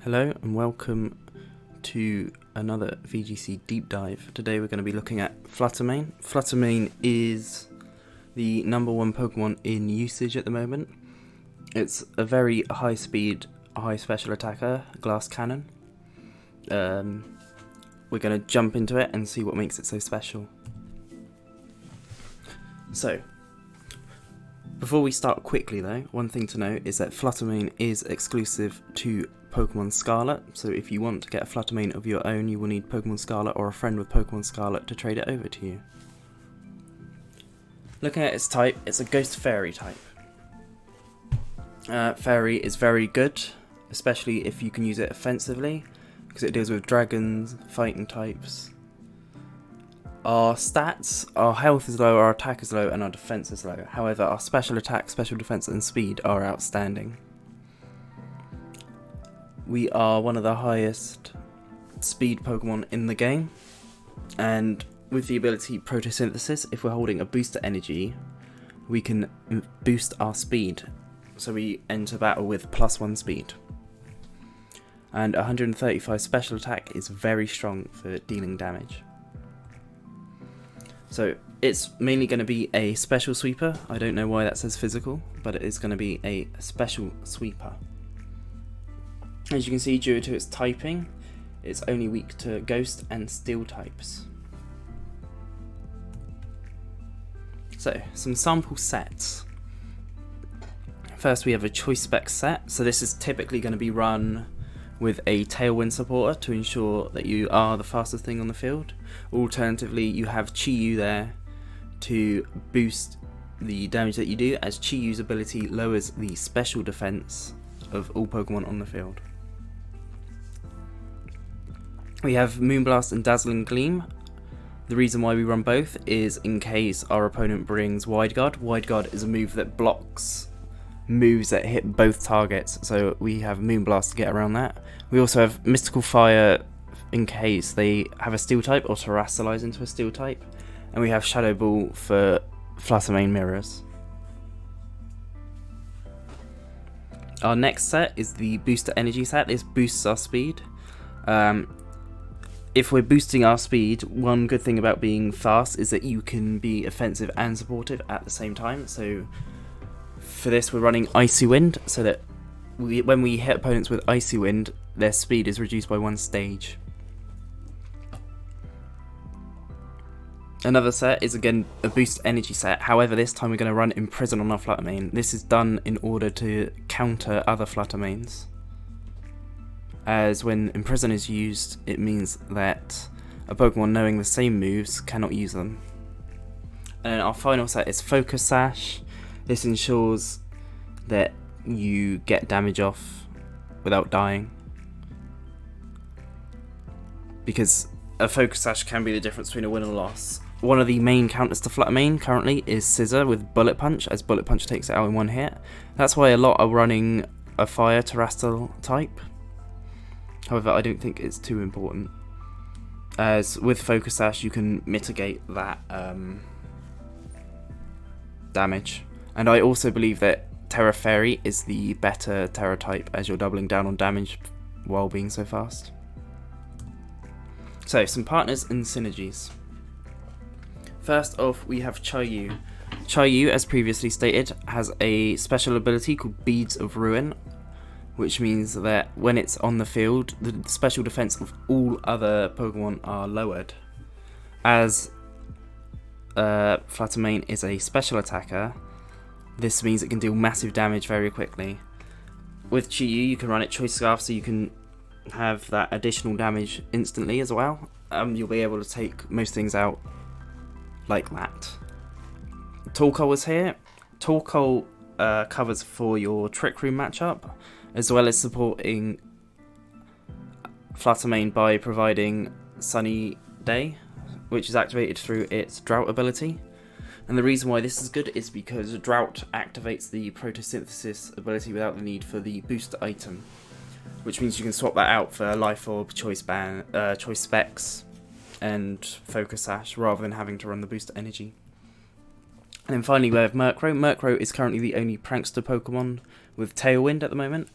Hello and welcome to another VGC deep dive. Today we're going to be looking at Flutter Mane. Flutter Mane is the number one Pokemon in usage at the moment. It's a very high speed, high special attacker, glass cannon. We're going to jump into it and see what makes it so special. So, before we start quickly though, one thing to note is that Flutter Mane is exclusive to Pokemon Scarlet, so if you want to get a Flutter Mane of your own, you will need Pokemon Scarlet or a friend with Pokemon Scarlet to trade it over to you. Looking at its type, it's a Ghost Fairy type. Fairy is very good, especially if you can use it offensively, because it deals with dragons, fighting types. Our stats, our health is low, our attack is low, and our defense is low. However, our special attack, special defense, and speed are outstanding. We are one of the highest speed Pokemon in the game, and with the ability Photosynthesis, if we're holding a booster energy, we can boost our speed, so we enter battle with +1 speed. And 135 special attack is very strong for dealing damage. So it's mainly going to be a special sweeper. I don't know why that says physical, but it is going to be a special sweeper. As you can see, due to its typing, it's only weak to Ghost and Steel types. So, some sample sets. First we have a Choice Spec set, so this is typically going to be run with a Tailwind supporter to ensure that you are the fastest thing on the field. Alternatively, you have Chi-Yu there to boost the damage that you do, as Chi-Yu's ability lowers the special defense of all Pokemon on the field. We have Moonblast and Dazzling Gleam. The reason why we run both is in case our opponent brings Wide Guard. Wide Guard is a move that blocks moves that hit both targets, so we have Moonblast to get around that. We also have Mystical Fire in case they have a Steel type or Terrasilize into a Steel type. And we have Shadow Ball for Flutter Mane mirrors. Our next set is the Booster Energy set. This boosts our speed. If we're boosting our speed, one good thing about being fast is that you can be offensive and supportive at the same time. So for this we're running Icy Wind, so that when we hit opponents with Icy Wind, their speed is reduced by 1 stage. Another set is again a Boost Energy set, however this time we're going to run Imprison on our Flutter Mane. This is done in order to counter other Flutter Manes, as when Imprison is used, it means that a Pokemon knowing the same moves cannot use them. And then our final set is Focus Sash. This ensures that you get damage off without dying, because a Focus Sash can be the difference between a win and a loss. One of the main counters to Flutter Mane currently is Scissor with Bullet Punch, as Bullet Punch takes it out in one hit. That's why a lot are running a Fire Terrestrial type. However, I don't think it's too important, as with Focus Sash you can mitigate that damage. And I also believe that Terra Fairy is the better Terra type, as you're doubling down on damage while being so fast. So, some partners and synergies. First off, we have Chi-Yu. Chi-Yu, as previously stated, has a special ability called Beads of Ruin, which means that when it's on the field, the special defense of all other Pokemon are lowered. As Flutter Mane is a special attacker, this means it can deal massive damage very quickly. With Chi-Yu, you can run it Choice Scarf, so you can have that additional damage instantly as well. You'll be able to take most things out like that. Torkoal is here. Torkoal covers for your Trick Room matchup, as well as supporting Flutter Mane by providing Sunny Day, which is activated through its Drought ability. And the reason why this is good is because Drought activates the Photosynthesis ability without the need for the booster item, which means you can swap that out for Life Orb, Choice Specs, and Focus Sash, rather than having to run the booster energy. And then finally we have Murkrow. Murkrow is currently the only Prankster Pokemon with Tailwind at the moment,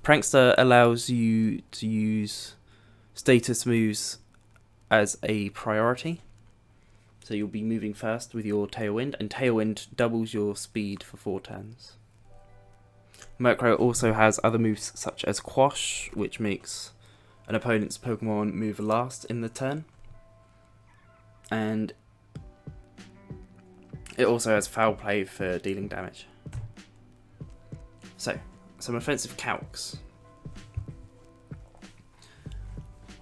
Prankster allows you to use status moves as a priority. So you'll be moving first with your Tailwind, and Tailwind doubles your speed for 4 turns. Murkrow also has other moves such as Quash, which makes an opponent's Pokemon move last in the turn. And it also has Foul Play for dealing damage. So, some offensive calcs.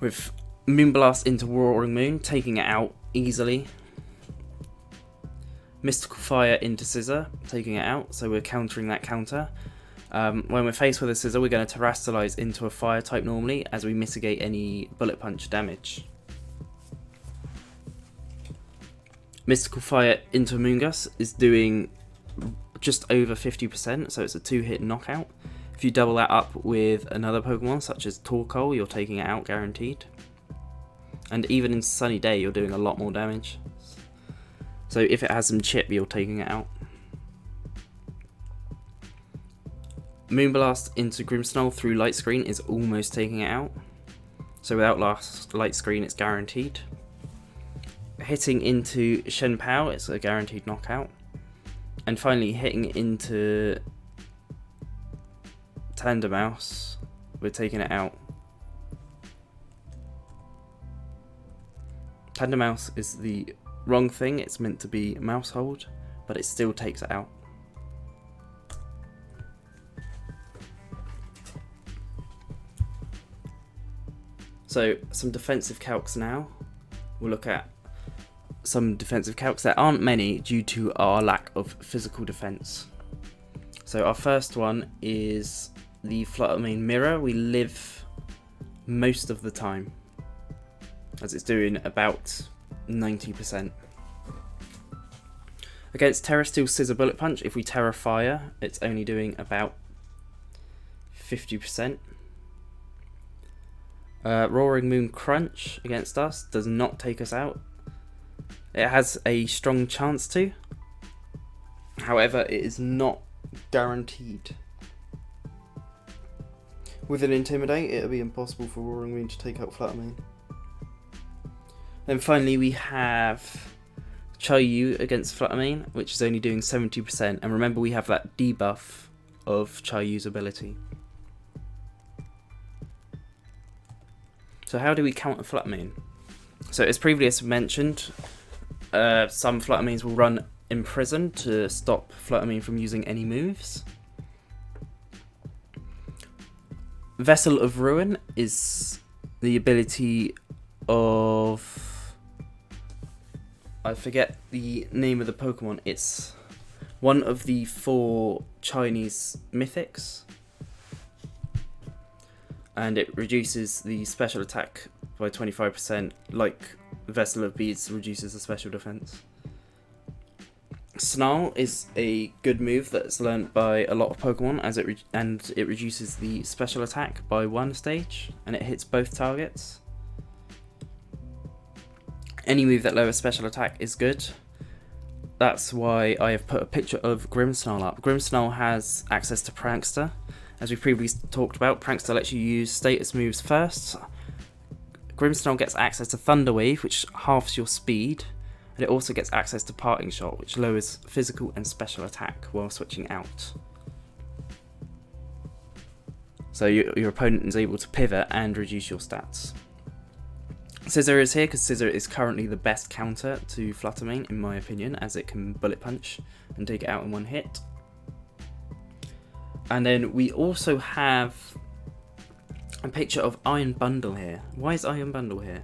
With Moonblast into Roaring Moon, taking it out easily. Mystical Fire into Scissor, taking it out, so we're countering that counter. When we're faced with a Scissor, we're going to Terastallize into a Fire type normally, as we mitigate any Bullet Punch damage. Mystical Fire into Moongus is doing just over 50%, so it's a 2-hit knockout. If you double that up with another Pokemon, such as Torkoal, you're taking it out guaranteed. And even in Sunny Day, you're doing a lot more damage. So if it has some chip, you're taking it out. Moonblast into Grimmsnarl through Light Screen is almost taking it out. So without Light Screen, it's guaranteed. Hitting into Shenpao, it's a guaranteed knockout. And finally, hitting into Tandemaus, we're taking it out. Tandemaus is the wrong thing, it's meant to be Mouse Hold, but it still takes it out. So, some defensive calcs now. We'll look at some defensive calcs. There aren't many due to our lack of physical defense. So our first one is the Flutter Mane Mirror. We live most of the time, as it's doing about 90%. Against Terra Steel Scissor Bullet Punch, if we Terra Fire, it's only doing about 50%. Roaring Moon Crunch against us does not take us out. It has a strong chance to. However, it is not guaranteed. With an Intimidate, it'll be impossible for Roaring Moon to take out Flutter Mane. Then finally we have Chayu against Flutter Mane, which is only doing 70%. And remember, we have that debuff of Chayu's ability. So how do we counter Flutter Mane? So as previously mentioned, some Flutter Manes will run Imprison to stop Flutter Mane from using any moves. Vessel of Ruin is the ability of... I forget the name of the Pokemon. It's one of the 4 Chinese mythics. And it reduces the special attack by 25%, like Vessel of Beads reduces the special defense. Snarl is a good move that's learned by a lot of Pokemon, as it reduces the special attack by 1 stage, and it hits both targets. Any move that lowers special attack is good. That's why I have put a picture of Grimmsnarl up. Grimmsnarl has access to Prankster. As we previously talked about, Prankster lets you use status moves first. Grimmsnarl gets access to Thunder Wave, which halves your speed, and it also gets access to Parting Shot, which lowers physical and special attack while switching out. So your opponent is able to pivot and reduce your stats. Scissor is here because Scissor is currently the best counter to Flutter Mane, in my opinion, as it can Bullet Punch and take it out in 1 hit. And then we also have a picture of Iron Bundle here. Why is Iron Bundle here?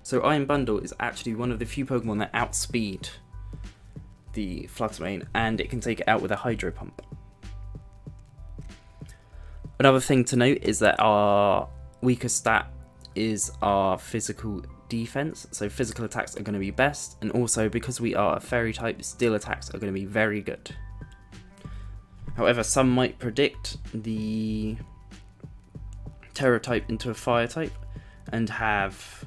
So Iron Bundle is actually one of the few Pokemon that outspeed the Flutter Mane, and it can take it out with a Hydro Pump. Another thing to note is that our weakest stat is our physical defense. So physical attacks are going to be best, and also because we are a Fairy type, steel attacks are going to be very good. However, some might predict the Terra type into a Fire type and have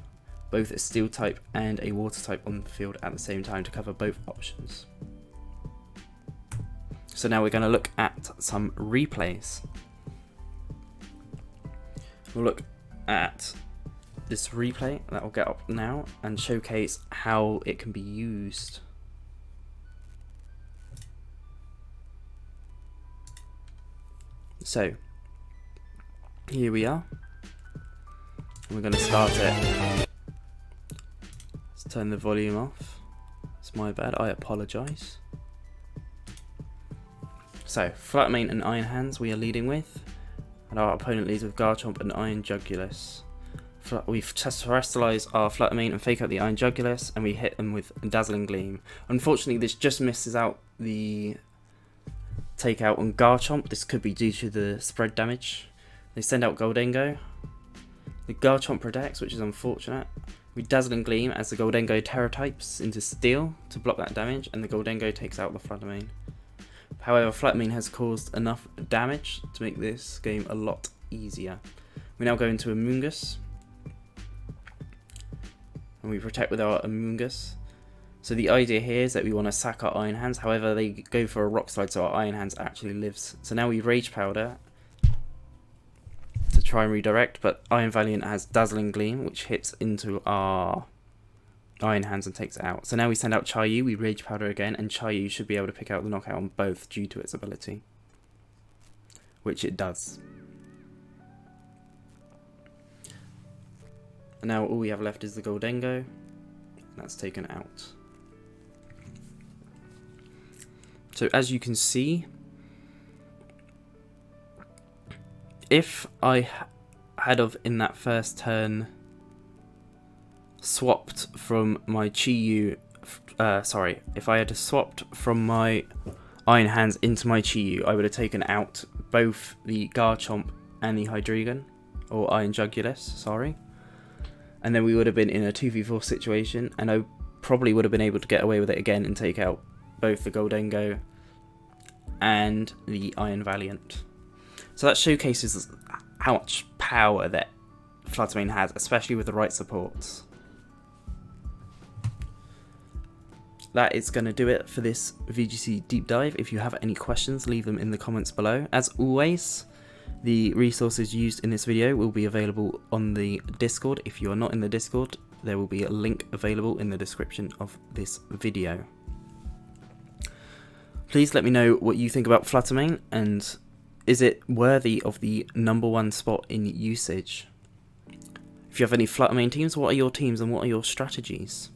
both a Steel type and a Water type on the field at the same time to cover both options. So now we're going to look at some replays. we'll look at this replay that will get up now and showcase how it can be used. So here we are. We're going to start it. Let's turn the volume off. It's my bad, I apologise. So, Flutter Mane and Iron Hands we are leading with, and our opponent leads with Garchomp and Iron Jugulus. We've terrestrialised our Flutter Mane and fake out the Iron Jugulus, and we hit them with Dazzling Gleam. Unfortunately, this just misses out the takeout on Garchomp. This could be due to the spread damage. They send out Goldengo. The Garchomp protects, which is unfortunate. We Dazzling Gleam as the Goldengo Terra types into Steel to block that damage, and the Goldengo takes out the Flutter Mane. However, Flutter Mane has caused enough damage to make this game a lot easier. We now go into Amoonguss, and we protect with our Amoonguss. So the idea here is that we want to sack our Iron Hands, however they go for a Rock Slide so our Iron Hands actually lives. So now we Rage Powder to try and redirect, but Iron Valiant has Dazzling Gleam, which hits into our Iron Hands and takes it out. So now we send out Chayu, we Rage Powder again, and Chayu should be able to pick out the knockout on both due to its ability, which it does. And now all we have left is the Goldengo, and that's taken out. So as you can see, if I had in that first turn swapped from my Chiyu, if I had swapped from my Iron Hands into my Chiyu, I would have taken out both the Garchomp and the Hydreigon, or Iron Jugulus, sorry. And then we would have been in a 2v4 situation, and I probably would have been able to get away with it again and take out both the Goldengo and the Iron Valiant. So that showcases how much power that Flutter Mane has, especially with the right supports. That is going to do it for this VGC deep dive. If you have any questions, leave them in the comments below. As always, the resources used in this video will be available on the Discord. If you are not in the Discord, there will be a link available in the description of this video. Please let me know what you think about Flutter Mane, and is it worthy of the #1 spot in usage? If you have any Flutter Mane teams, what are your teams and what are your strategies?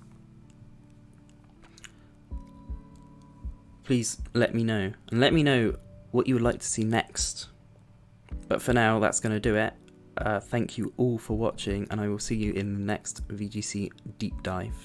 Please let me know, and let me know what you would like to see next. But for now, that's going to do it. Thank you all for watching, and I will see you in the next VGC deep dive.